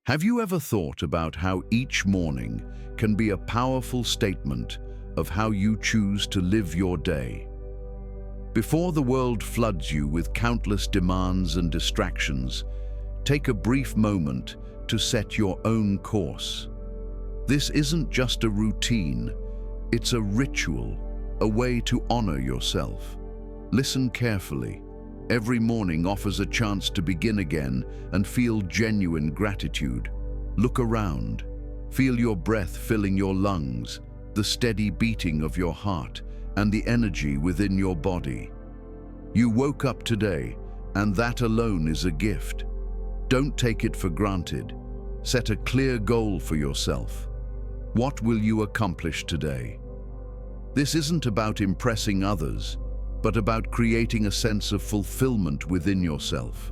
Have you ever thought about how each morning can be a powerful statement of how you choose to live your day? Before the world floods you with countless demands and distractions, take a brief moment to set your own course. This isn't just a routine, it's a ritual, a way to honor yourself. Listen carefully. Every morning offers a chance to begin again and feel genuine gratitude. Look around. Feel your breath filling your lungs, the steady beating of your heart, and the energy within your body. You woke up today, and that alone is a gift. Don't take it for granted. Set a clear goal for yourself. What will you accomplish today? This isn't about impressing others, but about creating a sense of fulfillment within yourself.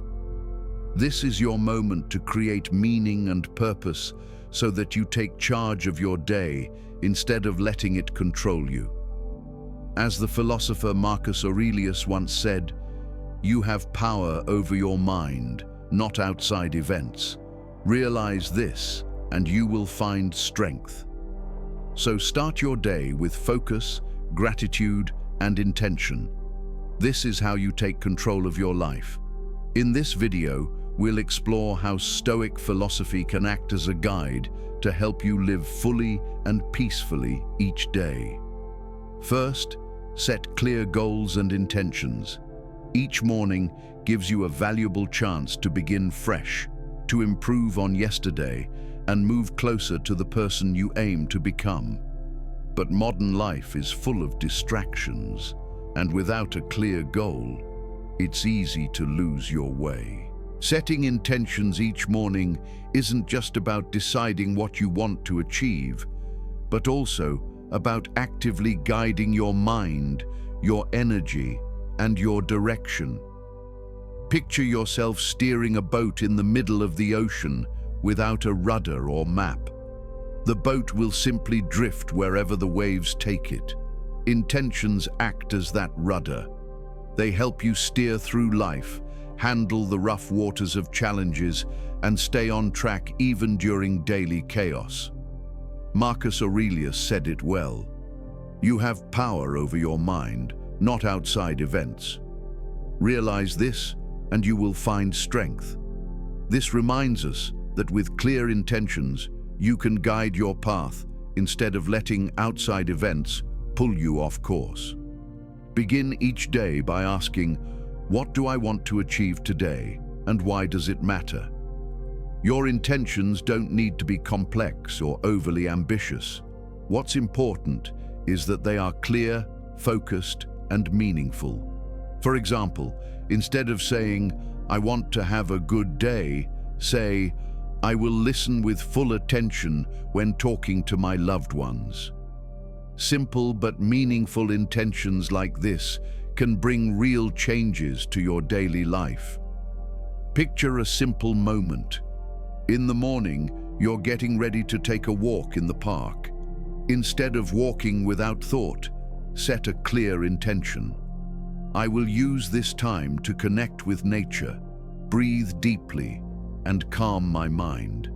This is your moment to create meaning and purpose so that you take charge of your day instead of letting it control you. As the philosopher Marcus Aurelius once said, "You have power over your mind, not outside events. Realize this, and you will find strength." So start your day with focus, gratitude, and intention. This is how you take control of your life. In this video, we'll explore how Stoic philosophy can act as a guide to help you live fully and peacefully each day. First, set clear goals and intentions. Each morning gives you a valuable chance to begin fresh, to improve on yesterday, and move closer to the person you aim to become. But modern life is full of distractions, and without a clear goal, it's easy to lose your way. Setting intentions each morning isn't just about deciding what you want to achieve, but also about actively guiding your mind, your energy, and your direction. Picture yourself steering a boat in the middle of the ocean without a rudder or map. The boat will simply drift wherever the waves take it. Intentions act as that rudder. They help you steer through life, handle the rough waters of challenges, and stay on track even during daily chaos. Marcus Aurelius said it well. You have power over your mind, not outside events. Realize this, and you will find strength. This reminds us that with clear intentions, you can guide your path instead of letting outside events pull you off course. Begin each day by asking, what do I want to achieve today, and why does it matter? Your intentions don't need to be complex or overly ambitious. What's important is that they are clear, focused, and meaningful. For example, instead of saying, I want to have a good day, say, I will listen with full attention when talking to my loved ones. Simple but meaningful intentions like this can bring real changes to your daily life. Picture a simple moment. In the morning, you're getting ready to take a walk in the park. Instead of walking without thought, set a clear intention. I will use this time to connect with nature, breathe deeply, and calm my mind.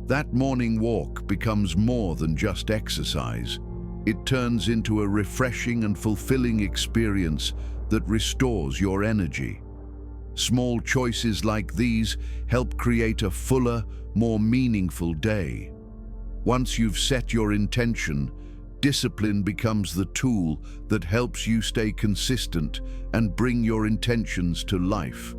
That morning walk becomes more than just exercise. It turns into a refreshing and fulfilling experience that restores your energy. Small choices like these help create a fuller, more meaningful day. Once you've set your intention, discipline becomes the tool that helps you stay consistent and bring your intentions to life.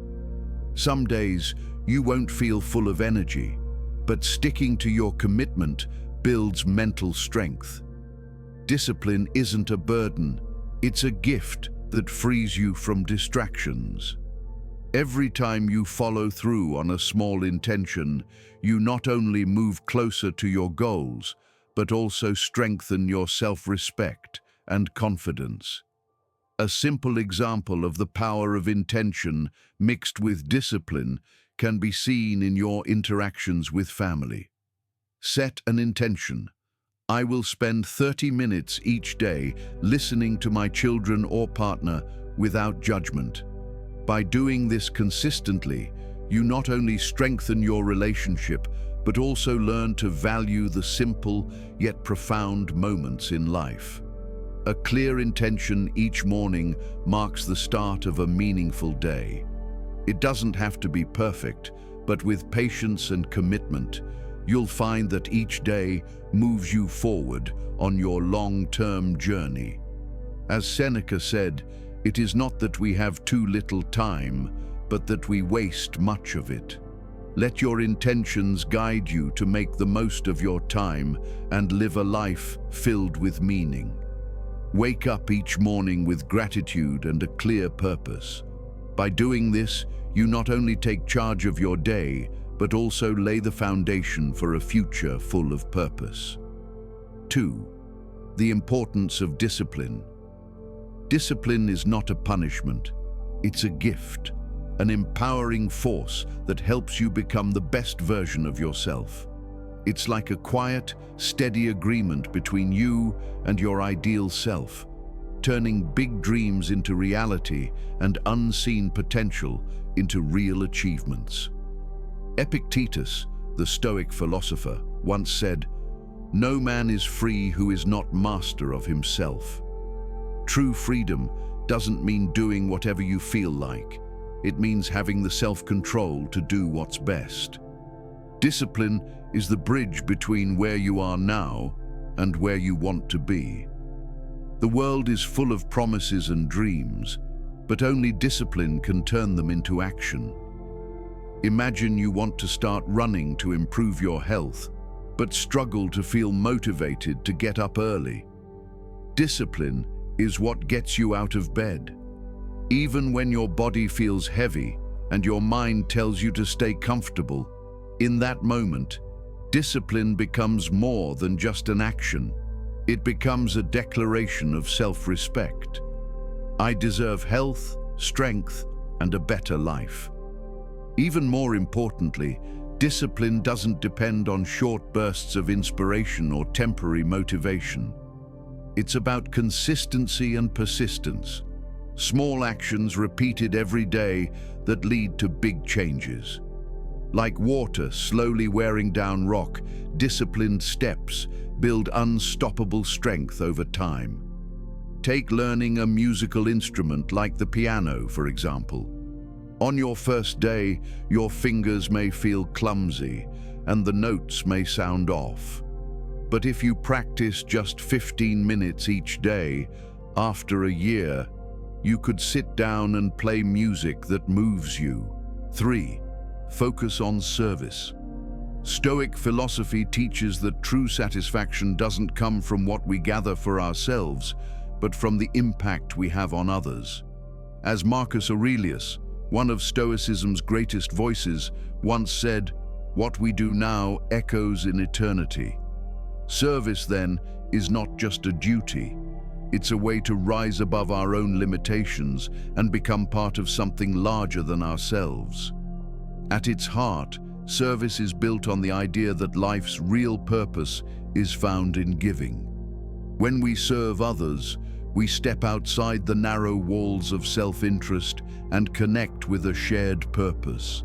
Some days, you won't feel full of energy, but sticking to your commitment builds mental strength. Discipline isn't a burden, it's a gift that frees you from distractions. Every time you follow through on a small intention, you not only move closer to your goals, but also strengthen your self-respect and confidence. A simple example of the power of intention mixed with discipline can be seen in your interactions with family. Set an intention. I will spend 30 minutes each day listening to my children or partner without judgment. By doing this consistently, you not only strengthen your relationship, but also learn to value the simple yet profound moments in life. A clear intention each morning marks the start of a meaningful day. It doesn't have to be perfect, but with patience and commitment, you'll find that each day moves you forward on your long-term journey. As Seneca said, it is not that we have too little time, but that we waste much of it. Let your intentions guide you to make the most of your time and live a life filled with meaning. Wake up each morning with gratitude and a clear purpose. By doing this, you not only take charge of your day, but also lay the foundation for a future full of purpose. 2. The importance of discipline. Discipline is not a punishment, it's a gift, an empowering force that helps you become the best version of yourself. It's like a quiet, steady agreement between you and your ideal self, turning big dreams into reality and unseen potential into real achievements. Epictetus, the Stoic philosopher, once said, "No man is free who is not master of himself." True freedom doesn't mean doing whatever you feel like. It means having the self-control to do what's best. Discipline is the bridge between where you are now and where you want to be. The world is full of promises and dreams, but only discipline can turn them into action. Imagine you want to start running to improve your health, but struggle to feel motivated to get up early. Discipline is what gets you out of bed. Even when your body feels heavy and your mind tells you to stay comfortable, in that moment, discipline becomes more than just an action. It becomes a declaration of self-respect. I deserve health, strength, and a better life. Even more importantly, discipline doesn't depend on short bursts of inspiration or temporary motivation. It's about consistency and persistence. Small actions repeated every day that lead to big changes. Like water slowly wearing down rock, disciplined steps build unstoppable strength over time. Take learning a musical instrument like the piano, for example. On your first day, your fingers may feel clumsy and the notes may sound off. But if you practice just 15 minutes each day, after a year, you could sit down and play music that moves you. 3. Focus on service. Stoic philosophy teaches that true satisfaction doesn't come from what we gather for ourselves, but from the impact we have on others. As Marcus Aurelius, one of Stoicism's greatest voices, once said, "What we do now echoes in eternity." Service, then, is not just a duty. It's a way to rise above our own limitations and become part of something larger than ourselves. At its heart, service is built on the idea that life's real purpose is found in giving. When we serve others, we step outside the narrow walls of self-interest and connect with a shared purpose.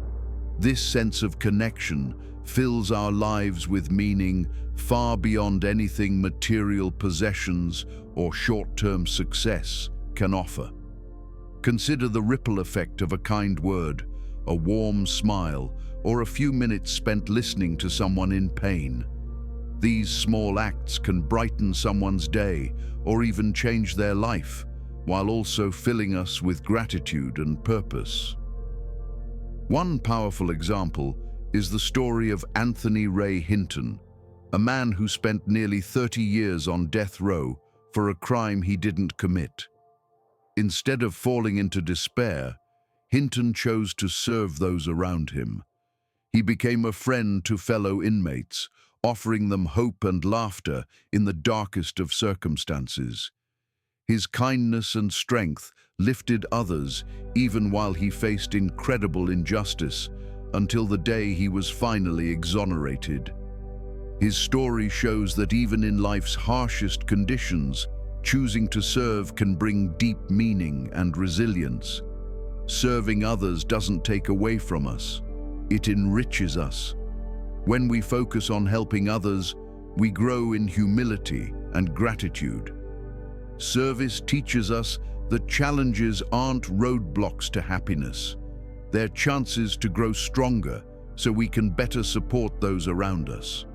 This sense of connection fills our lives with meaning far beyond anything material possessions or short-term success can offer. Consider the ripple effect of a kind word, a warm smile, or a few minutes spent listening to someone in pain. These small acts can brighten someone's day or even change their life, while also filling us with gratitude and purpose. One powerful example is the story of Anthony Ray Hinton, a man who spent nearly 30 years on death row for a crime he didn't commit. Instead of falling into despair, Hinton chose to serve those around him. He became a friend to fellow inmates, offering them hope and laughter in the darkest of circumstances. His kindness and strength lifted others even while he faced incredible injustice, until the day he was finally exonerated. His story shows that even in life's harshest conditions, choosing to serve can bring deep meaning and resilience. Serving others doesn't take away from us, It enriches us. When we focus on helping others, we grow in humility and gratitude. Service teaches us that challenges aren't roadblocks to happiness. They're chances to grow stronger so we can better support those around us.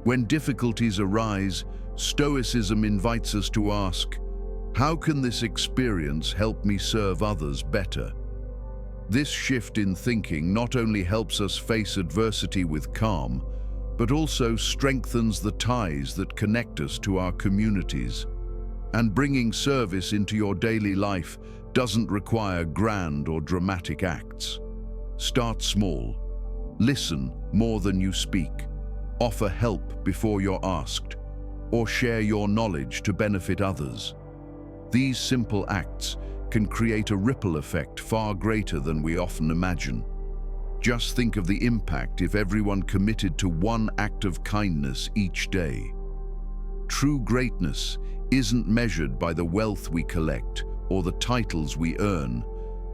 When difficulties arise, Stoicism invites us to ask, how can this experience help me serve others better? This shift in thinking not only helps us face adversity with calm, but also strengthens the ties that connect us to our communities. And bringing service into your daily life doesn't require grand or dramatic acts. Start small. Listen more than you speak. Offer help before you're asked, or share your knowledge to benefit others. These simple acts can create a ripple effect far greater than we often imagine. Just think of the impact if everyone committed to one act of kindness each day. True greatness isn't measured by the wealth we collect or the titles we earn,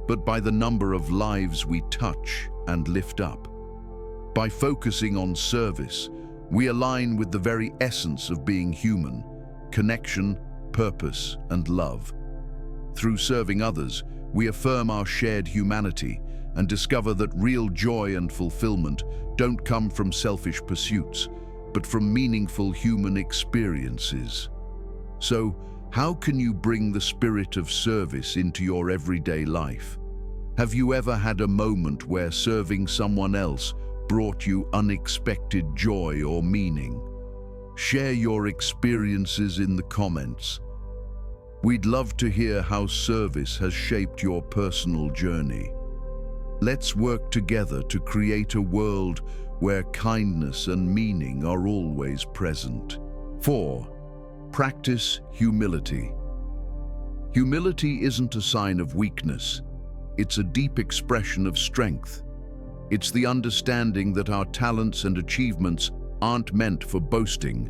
but by the number of lives we touch and lift up. By focusing on service, we align with the very essence of being human: connection, purpose, and love. Through serving others, we affirm our shared humanity and discover that real joy and fulfillment don't come from selfish pursuits, but from meaningful human experiences. So, how can you bring the spirit of service into your everyday life? Have you ever had a moment where serving someone else brought you unexpected joy or meaning? Share your experiences in the comments. We'd love to hear how service has shaped your personal journey. Let's work together to create a world where kindness and meaning are always present. 4. Practice humility. Humility isn't a sign of weakness. It's a deep expression of strength. It's the understanding that our talents and achievements aren't meant for boasting,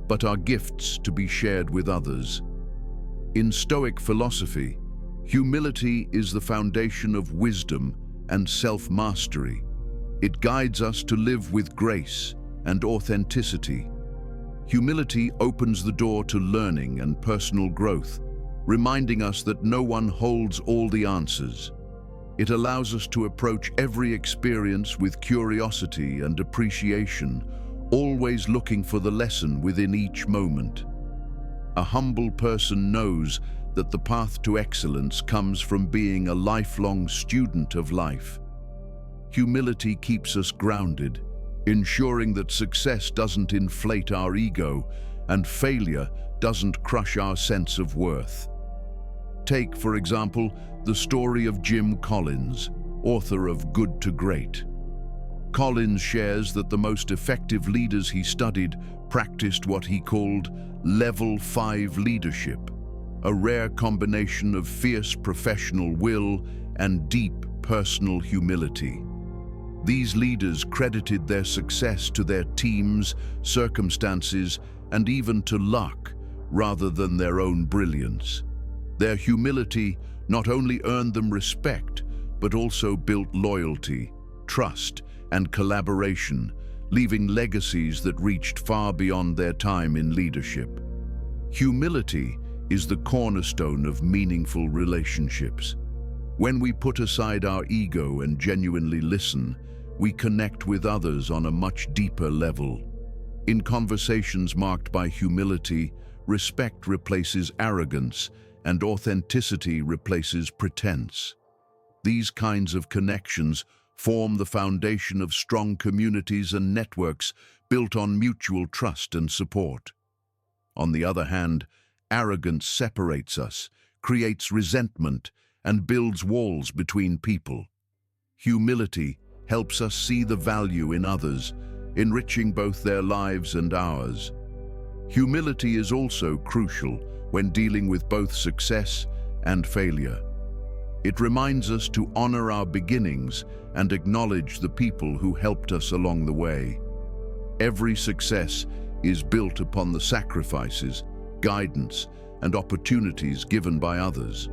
but are gifts to be shared with others. In Stoic philosophy, humility is the foundation of wisdom and self-mastery. It guides us to live with grace and authenticity. Humility opens the door to learning and personal growth, reminding us that no one holds all the answers. It allows us to approach every experience with curiosity and appreciation, always looking for the lesson within each moment. A humble person knows that the path to excellence comes from being a lifelong student of life. Humility keeps us grounded, ensuring that success doesn't inflate our ego and failure doesn't crush our sense of worth. Take, for example, the story of Jim Collins, author of Good to Great. Collins shares that the most effective leaders he studied practiced what he called Level 5 leadership, a rare combination of fierce professional will and deep personal humility. These leaders credited their success to their teams, circumstances, and even to luck, rather than their own brilliance. Their humility not only earned them respect, but also built loyalty, trust, and collaboration, leaving legacies that reached far beyond their time in leadership. Humility is the cornerstone of meaningful relationships. When we put aside our ego and genuinely listen, we connect with others on a much deeper level. In conversations marked by humility, respect replaces arrogance, and authenticity replaces pretense. These kinds of connections form the foundation of strong communities and networks built on mutual trust and support. On the other hand, arrogance separates us, creates resentment, and builds walls between people. Humility helps us see the value in others, enriching both their lives and ours. Humility is also crucial when dealing with both success and failure. It reminds us to honor our beginnings and acknowledge the people who helped us along the way. Every success is built upon the sacrifices, guidance, and opportunities given by others.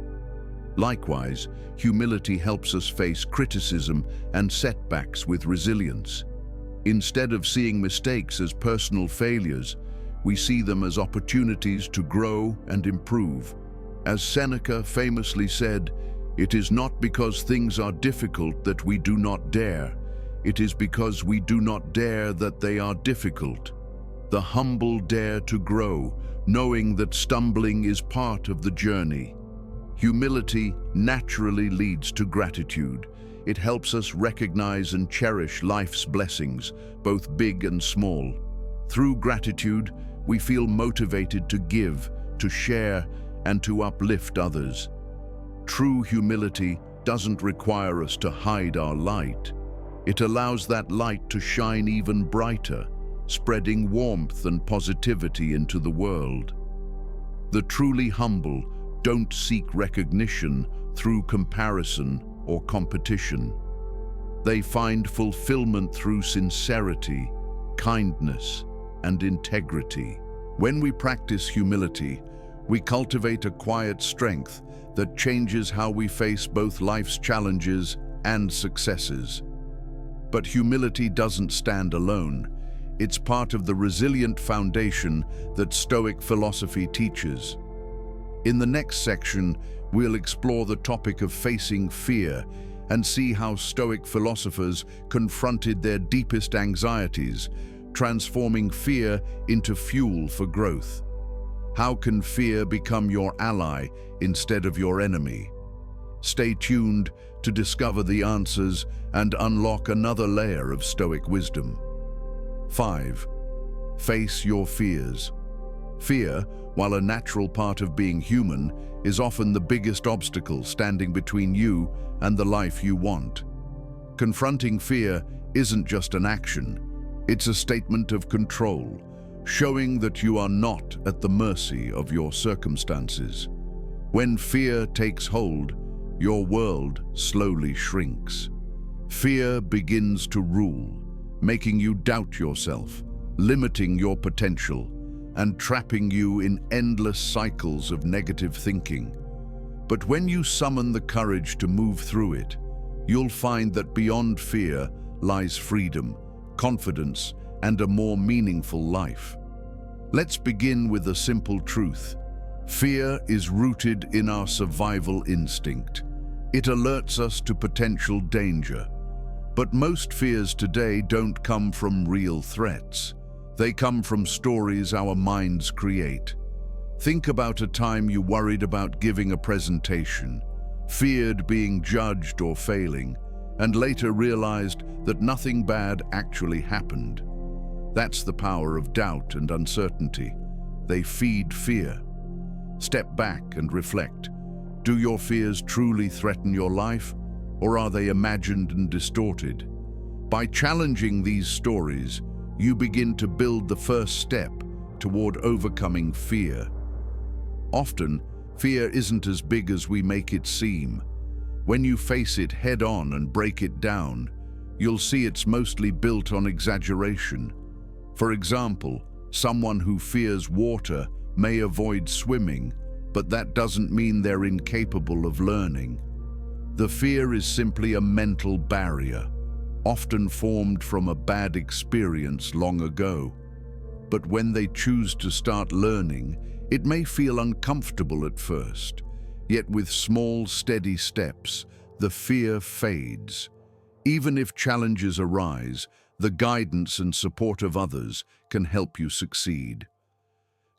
Likewise, humility helps us face criticism and setbacks with resilience. Instead of seeing mistakes as personal failures, we see them as opportunities to grow and improve. As Seneca famously said, "It is not because things are difficult that we do not dare. It is because we do not dare that they are difficult." The humble dare to grow, knowing that stumbling is part of the journey. Humility naturally leads to gratitude. It helps us recognize and cherish life's blessings, both big and small. Through gratitude, we feel motivated to give, to share, and to uplift others. True humility doesn't require us to hide our light. It allows that light to shine even brighter, spreading warmth and positivity into the world. The truly humble don't seek recognition through comparison or competition. They find fulfillment through sincerity, kindness, and integrity. When we practice humility, we cultivate a quiet strength that changes how we face both life's challenges and successes. But humility doesn't stand alone. It's part of the resilient foundation that Stoic philosophy teaches. In the next section, we'll explore the topic of facing fear and see how Stoic philosophers confronted their deepest anxieties, transforming fear into fuel for growth. How can fear become your ally instead of your enemy? Stay tuned to discover the answers and unlock another layer of Stoic wisdom. 5. Face your fears. Fear, while a natural part of being human, is often the biggest obstacle standing between you and the life you want. Confronting fear isn't just an action, it's a statement of control, showing that you are not at the mercy of your circumstances. When fear takes hold, your world slowly shrinks. Fear begins to rule, making you doubt yourself, limiting your potential, and trapping you in endless cycles of negative thinking. But when you summon the courage to move through it, you'll find that beyond fear lies freedom, confidence, and a more meaningful life. Let's begin with a simple truth. Fear is rooted in our survival instinct. It alerts us to potential danger. But most fears today don't come from real threats. They come from stories our minds create. Think about a time you worried about giving a presentation, feared being judged or failing, and later realized that nothing bad actually happened. That's the power of doubt and uncertainty. They feed fear. Step back and reflect. Do your fears truly threaten your life, or are they imagined and distorted? By challenging these stories, you begin to build the first step toward overcoming fear. Often, fear isn't as big as we make it seem. When you face it head-on and break it down, you'll see it's mostly built on exaggeration. For example, someone who fears water may avoid swimming, but that doesn't mean they're incapable of learning. The fear is simply a mental barrier, often formed from a bad experience long ago. But when they choose to start learning, it may feel uncomfortable at first, yet with small, steady steps, the fear fades. Even if challenges arise, the guidance and support of others can help you succeed.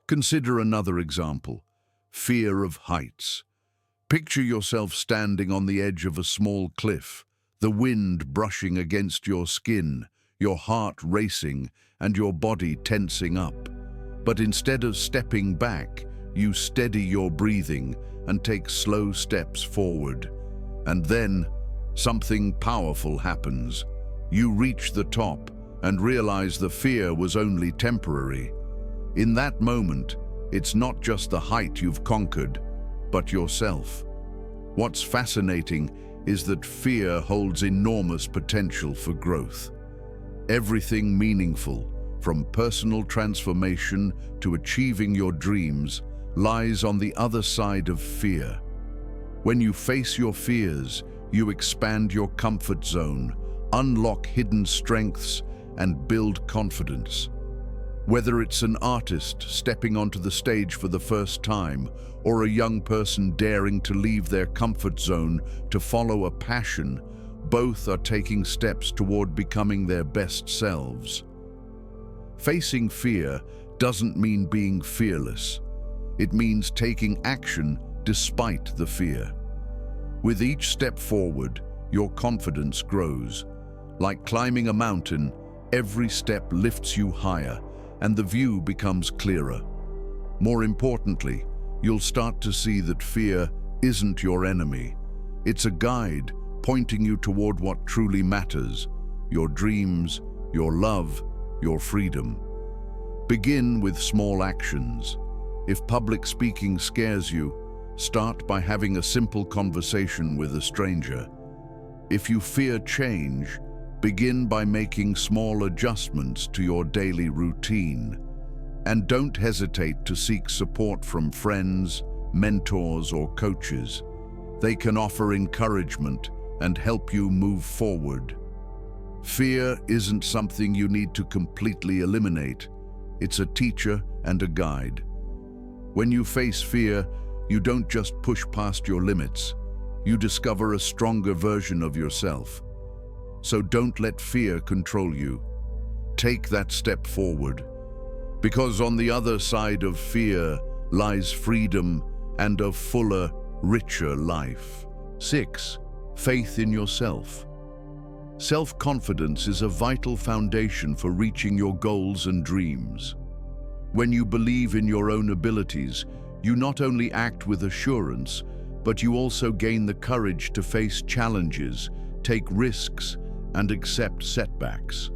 Consider another example: fear of heights. Picture yourself standing on the edge of a small cliff, the wind brushing against your skin, your heart racing, and your body tensing up. But instead of stepping back, you steady your breathing and take slow steps forward. And then, something powerful happens. You reach the top and realize the fear was only temporary. In that moment, it's not just the height you've conquered, but yourself. What's fascinating is that fear holds enormous potential for growth. Everything meaningful, from personal transformation to achieving your dreams, lies on the other side of fear. When you face your fears, you expand your comfort zone, unlock hidden strengths, and build confidence. Whether it's an artist stepping onto the stage for the first time, or a young person daring to leave their comfort zone to follow a passion, both are taking steps toward becoming their best selves. Facing fear doesn't mean being fearless. It means taking action despite the fear. With each step forward, your confidence grows. Like climbing a mountain, every step lifts you higher, and the view becomes clearer. More importantly, you'll start to see that fear isn't your enemy. It's a guide pointing you toward what truly matters: your dreams, your love, your freedom. Begin with small actions. If public speaking scares you, start by having a simple conversation with a stranger. If you fear change, begin by making small adjustments to your daily routine. And don't hesitate to seek support from friends, mentors, or coaches. They can offer encouragement and help you move forward. Fear isn't something you need to completely eliminate. It's a teacher and a guide. When you face fear, you don't just push past your limits. You discover a stronger version of yourself. So don't let fear control you. Take that step forward. Because on the other side of fear lies freedom and a fuller, richer life. 6. Faith in yourself. Self-confidence is a vital foundation for reaching your goals and dreams. When you believe in your own abilities, you not only act with assurance, but you also gain the courage to face challenges, take risks, and accept setbacks.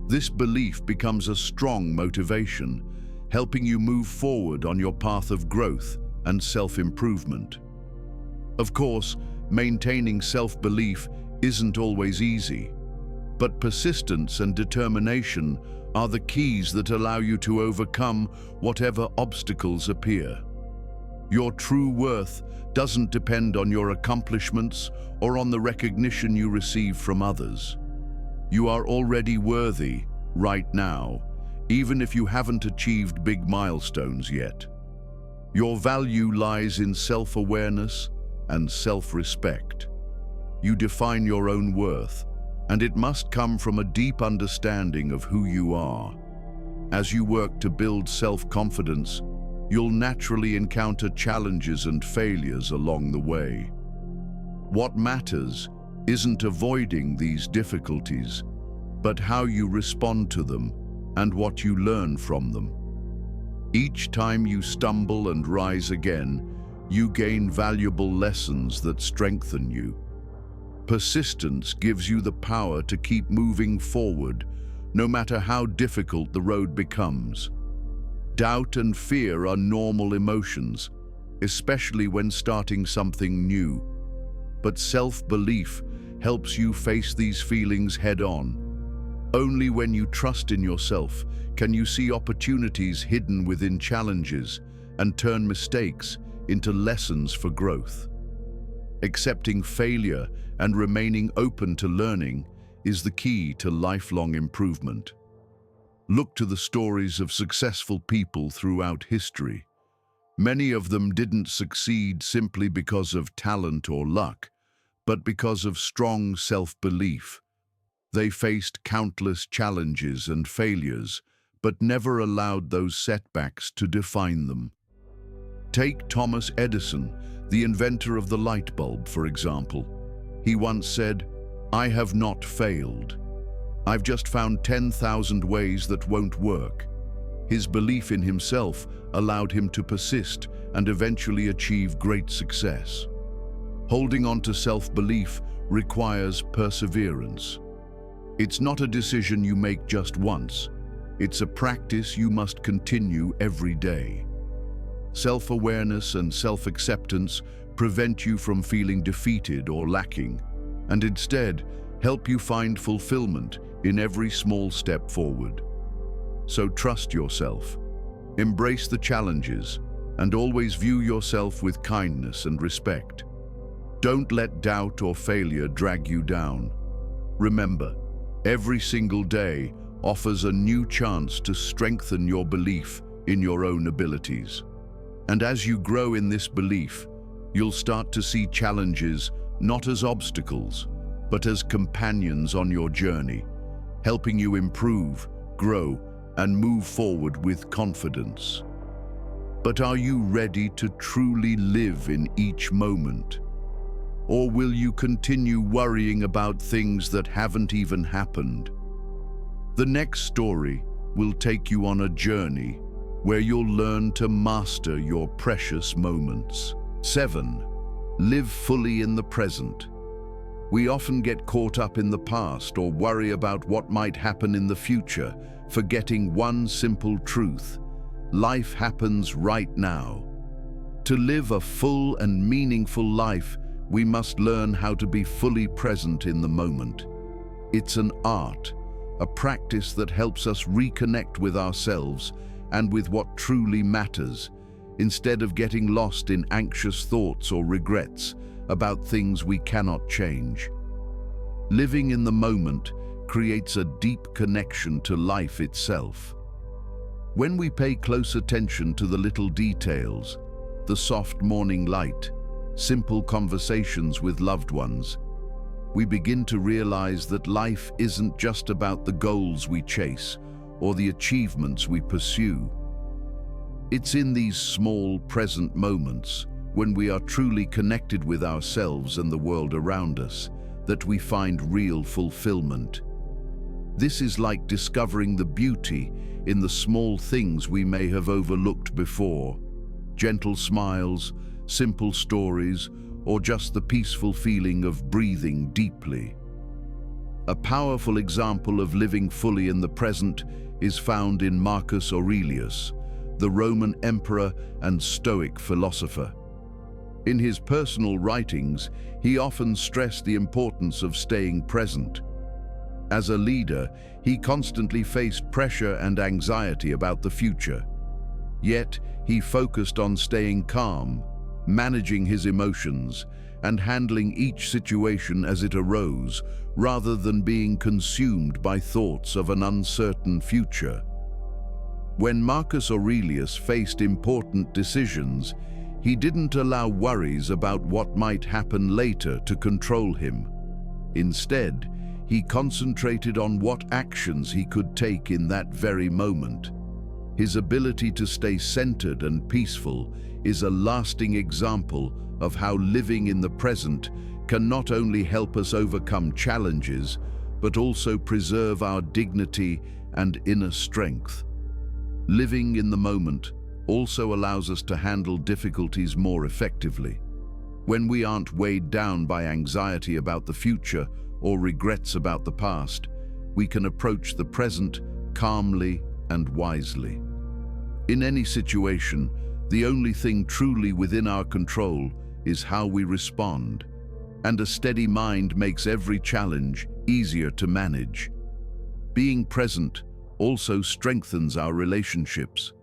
This belief becomes a strong motivation, helping you move forward on your path of growth and self-improvement. Of course, maintaining self-belief isn't always easy, but persistence and determination are the keys that allow you to overcome whatever obstacles appear. Your true worth doesn't depend on your accomplishments or on the recognition you receive from others. You are already worthy right now, even if you haven't achieved big milestones yet. Your value lies in self-awareness and self-respect. You define your own worth, and it must come from a deep understanding of who you are. As you work to build self-confidence, you'll naturally encounter challenges and failures along the way. What matters isn't avoiding these difficulties, but how you respond to them and what you learn from them. Each time you stumble and rise again, you gain valuable lessons that strengthen you. Persistence gives you the power to keep moving forward, no matter how difficult the road becomes. Doubt and fear are normal emotions, especially when starting something new. But self-belief helps you face these feelings head-on. Only when you trust in yourself can you see opportunities hidden within challenges and turn mistakes into lessons for growth. Accepting failure and remaining open to learning is the key to lifelong improvement. Look to the stories of successful people throughout history. Many of them didn't succeed simply because of talent or luck, but because of strong self-belief. They faced countless challenges and failures, but never allowed those setbacks to define them. Take Thomas Edison, the inventor of the light bulb, for example. He once said, "I have not failed. I've just found 10,000 ways that won't work." His belief in himself allowed him to persist and eventually achieve great success. Holding on to self-belief requires perseverance. It's not a decision you make just once. It's a practice you must continue every day. Self-awareness and self-acceptance prevent you from feeling defeated or lacking, and instead help you find fulfillment in every small step forward. So trust yourself, embrace the challenges, and always view yourself with kindness and respect. Don't let doubt or failure drag you down. Remember, every single day offers a new chance to strengthen your belief in your own abilities. And as you grow in this belief, you'll start to see challenges not as obstacles, but as companions on your journey, helping you improve, grow, and move forward with confidence. But are you ready to truly live in each moment? Or will you continue worrying about things that haven't even happened? The next story will take you on a journey where you'll learn to master your precious moments. 7. Live fully in the present. We often get caught up in the past or worry about what might happen in the future, forgetting one simple truth: life happens right now. To live a full and meaningful life, we must learn how to be fully present in the moment. It's an art, a practice that helps us reconnect with ourselves and with what truly matters, instead of getting lost in anxious thoughts or regrets about things we cannot change. Living in the moment creates a deep connection to life itself. When we pay close attention to the little details, the soft morning light, simple conversations with loved ones, we begin to realize that life isn't just about the goals we chase or the achievements we pursue. It's in these small, present moments, when we are truly connected with ourselves and the world around us, that we find real fulfillment. This is like discovering the beauty in the small things we may have overlooked before: gentle smiles, simple stories, or just the peaceful feeling of breathing deeply. A powerful example of living fully in the present is found in Marcus Aurelius, the Roman emperor and Stoic philosopher. In his personal writings, he often stressed the importance of staying present. As a leader, he constantly faced pressure and anxiety about the future. Yet, he focused on staying calm, managing his emotions, and handling each situation as it arose, rather than being consumed by thoughts of an uncertain future. When Marcus Aurelius faced important decisions, he didn't allow worries about what might happen later to control him. Instead, he concentrated on what actions he could take in that very moment. His ability to stay centered and peaceful is a lasting example of how living in the present can not only help us overcome challenges, but also preserve our dignity and inner strength. Living in the moment also allows us to handle difficulties more effectively. When we aren't weighed down by anxiety about the future or regrets about the past, we can approach the present calmly and wisely. In any situation, the only thing truly within our control is how we respond, and a steady mind makes every challenge easier to manage. Being present also strengthens our relationships.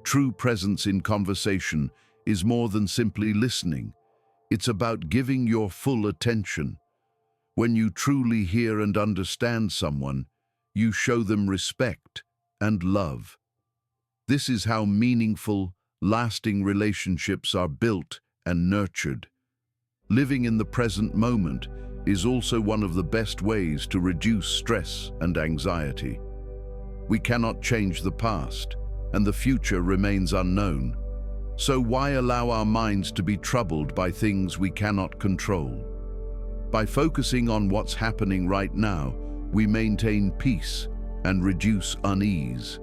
True presence in conversation is more than simply listening. It's about giving your full attention. When you truly hear and understand someone, you show them respect and love. This is how meaningful, lasting relationships are built and nurtured. Living in the present moment is also one of the best ways to reduce stress and anxiety. We cannot change the past, and the future remains unknown. So why allow our minds to be troubled by things we cannot control? By focusing on what's happening right now, we maintain peace and reduce unease.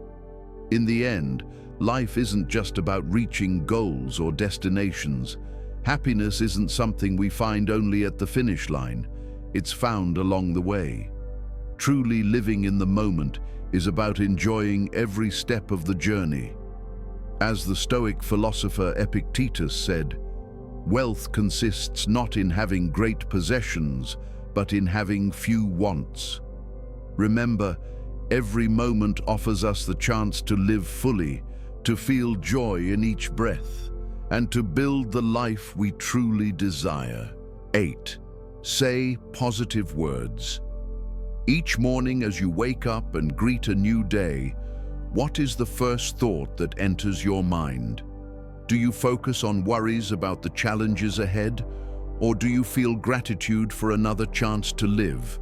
In the end, life isn't just about reaching goals or destinations. Happiness isn't something we find only at the finish line. It's found along the way. Truly living in the moment is about enjoying every step of the journey. As the Stoic philosopher Epictetus said, "Wealth consists not in having great possessions, but in having few wants." Remember, every moment offers us the chance to live fully, to feel joy in each breath, and to build the life we truly desire. 8. Say positive words. Each morning as you wake up and greet a new day, what is the first thought that enters your mind? Do you focus on worries about the challenges ahead, or do you feel gratitude for another chance to live?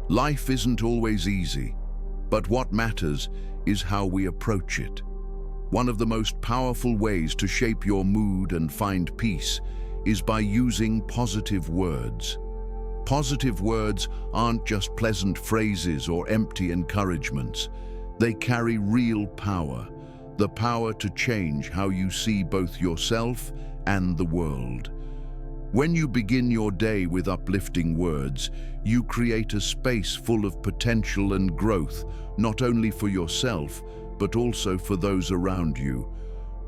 Life isn't always easy, but what matters is how we approach it. One of the most powerful ways to shape your mood and find peace is by using positive words. Positive words aren't just pleasant phrases or empty encouragements. They carry real power, the power to change how you see both yourself and the world. When you begin your day with uplifting words, you create a space full of potential and growth, not only for yourself, but also for those around you.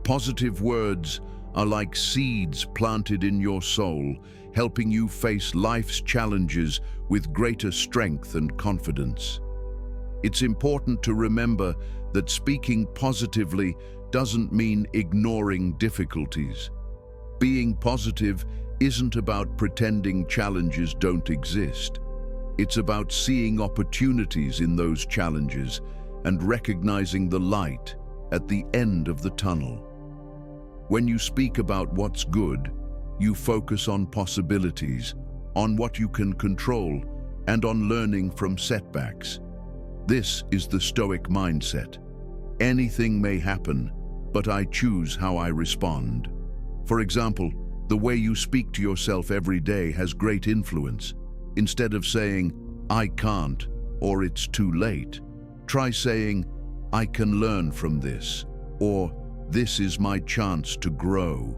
Positive words are like seeds planted in your soul, helping you face life's challenges with greater strength and confidence. It's important to remember that speaking positively doesn't mean ignoring difficulties. Being positive isn't about pretending challenges don't exist. It's about seeing opportunities in those challenges and recognizing the light at the end of the tunnel. When you speak about what's good, you focus on possibilities, on what you can control, and on learning from setbacks. This is the Stoic mindset. Anything may happen, but I choose how I respond. For example, the way you speak to yourself every day has great influence. Instead of saying, "I can't," or "it's too late," try saying, "I can learn from this," or "This is my chance to grow."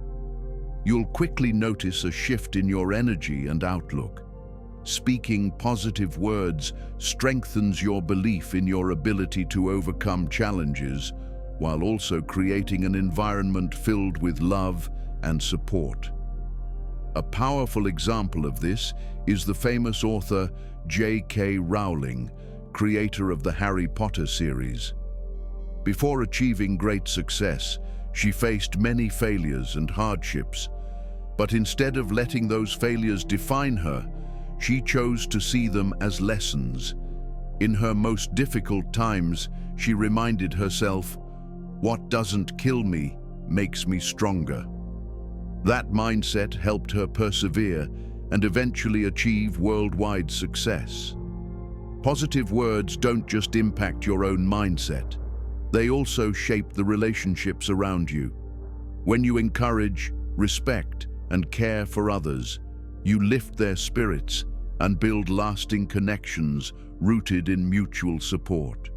You'll quickly notice a shift in your energy and outlook. Speaking positive words strengthens your belief in your ability to overcome challenges, while also creating an environment filled with love and support. A powerful example of this is the famous author J.K. Rowling, creator of the Harry Potter series. Before achieving great success, she faced many failures and hardships, but instead of letting those failures define her, she chose to see them as lessons. In her most difficult times, she reminded herself, "What doesn't kill me makes me stronger." That mindset helped her persevere and eventually achieve worldwide success. Positive words don't just impact your own mindset. They also shape the relationships around you. When you encourage, respect, and care for others, you lift their spirits and build lasting connections rooted in mutual support.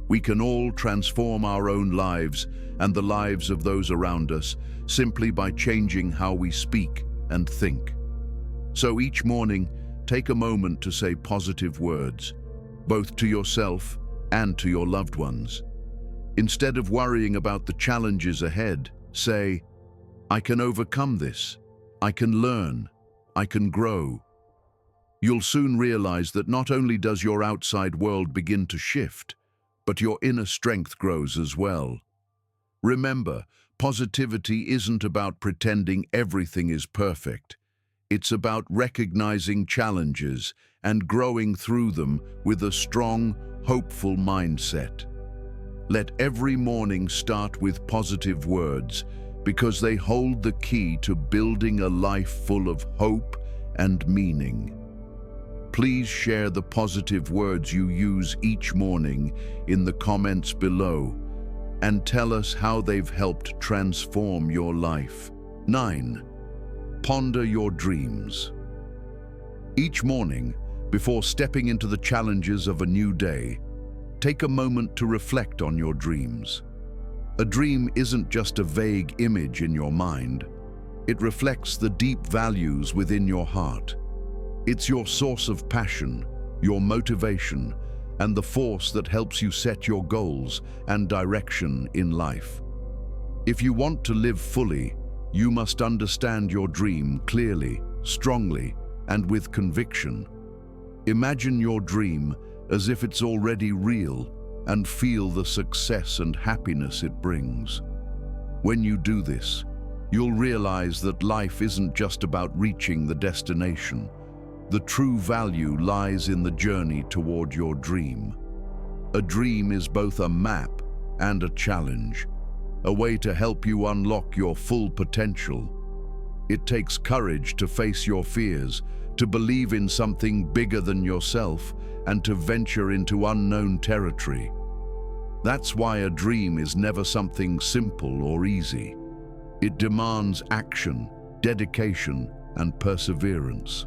We can all transform our own lives and the lives of those around us simply by changing how we speak and think. So each morning, take a moment to say positive words, both to yourself and to your loved ones. Instead of worrying about the challenges ahead, say, "I can overcome this. I can learn. I can grow." You'll soon realize that not only does your outside world begin to shift, but your inner strength grows as well. Remember, positivity isn't about pretending everything is perfect. It's about recognizing challenges and growing through them with a strong, hopeful mindset. Let every morning start with positive words, because they hold the key to building a life full of hope and meaning. Please share the positive words you use each morning in the comments below and tell us how they've helped transform your life. 9. Ponder your dreams. Each morning, before stepping into the challenges of a new day, take a moment to reflect on your dreams. A dream isn't just a vague image in your mind. It reflects the deep values within your heart. It's your source of passion, your motivation, and the force that helps you set your goals and direction in life. If you want to live fully, you must understand your dream clearly, strongly, and with conviction. Imagine your dream as if it's already real and feel the success and happiness it brings. When you do this, you'll realize that life isn't just about reaching the destination. The true value lies in the journey toward your dream. A dream is both a map and a challenge, a way to help you unlock your full potential. It takes courage to face your fears, to believe in something bigger than yourself, and to venture into unknown territory. That's why a dream is never something simple or easy. It demands action, dedication, and perseverance.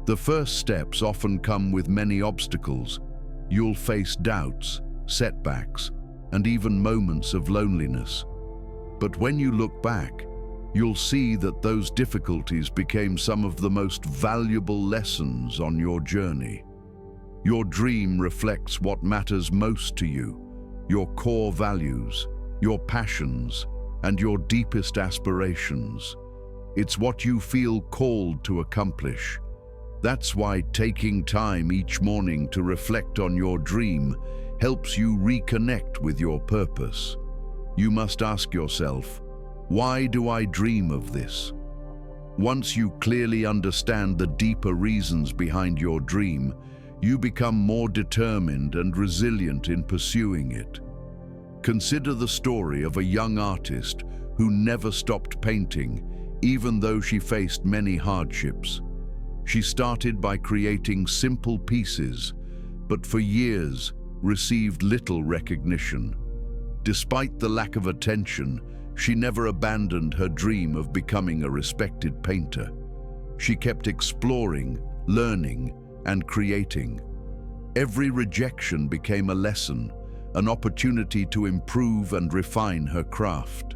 The first steps often come with many obstacles. You'll face doubts, setbacks, and even moments of loneliness. But when you look back, you'll see that those difficulties became some of the most valuable lessons on your journey. Your dream reflects what matters most to you, your core values, your passions, and your deepest aspirations. It's what you feel called to accomplish. That's why taking time each morning to reflect on your dream helps you reconnect with your purpose. You must ask yourself, why do I dream of this? Once you clearly understand the deeper reasons behind your dream, you become more determined and resilient in pursuing it. Consider the story of a young artist who never stopped painting, even though she faced many hardships. She started by creating simple pieces, but for years received little recognition. Despite the lack of attention, she never abandoned her dream of becoming a respected painter. She kept exploring, learning, and creating. Every rejection became a lesson, an opportunity to improve and refine her craft.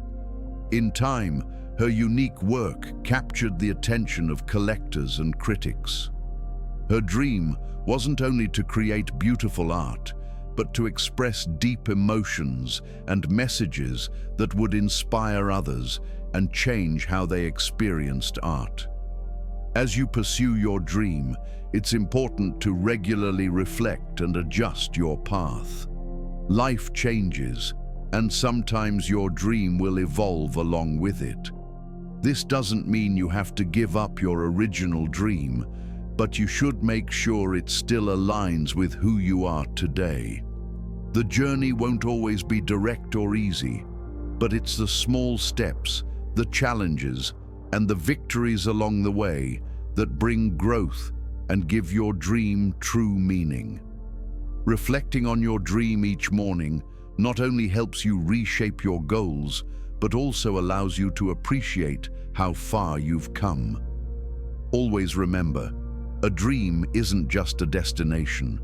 In time, her unique work captured the attention of collectors and critics. Her dream wasn't only to create beautiful art, but to express deep emotions and messages that would inspire others and change how they experienced art. As you pursue your dream, it's important to regularly reflect and adjust your path. Life changes, and sometimes your dream will evolve along with it. This doesn't mean you have to give up your original dream, but you should make sure it still aligns with who you are today. The journey won't always be direct or easy, but it's the small steps, the challenges, and the victories along the way that bring growth and give your dream true meaning. Reflecting on your dream each morning not only helps you reshape your goals, but also allows you to appreciate how far you've come. Always remember, a dream isn't just a destination.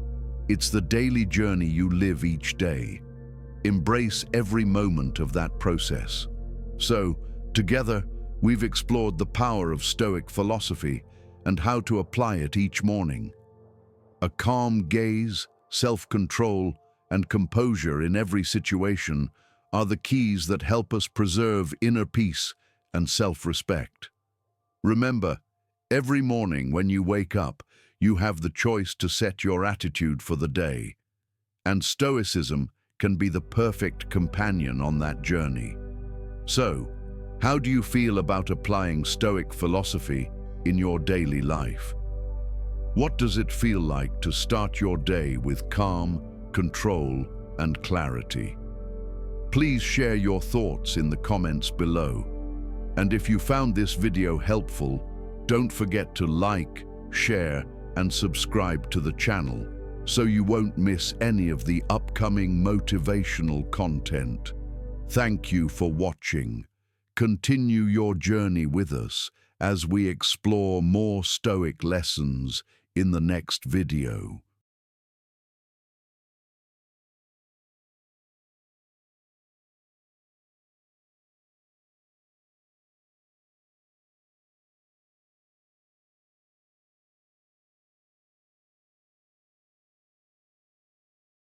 It's the daily journey you live each day. Embrace every moment of that process. So, together, we've explored the power of Stoic philosophy and how to apply it each morning. A calm gaze, self-control, and composure in every situation are the keys that help us preserve inner peace and self-respect. Remember, every morning when you wake up, you have the choice to set your attitude for the day, and Stoicism can be the perfect companion on that journey. So, how do you feel about applying Stoic philosophy in your daily life? What does it feel like to start your day with calm, control, and clarity? Please share your thoughts in the comments below. And if you found this video helpful, don't forget to like, share, and subscribe to the channel so you won't miss any of the upcoming motivational content. Thank you for watching. Continue your journey with us as we explore more Stoic lessons in the next video.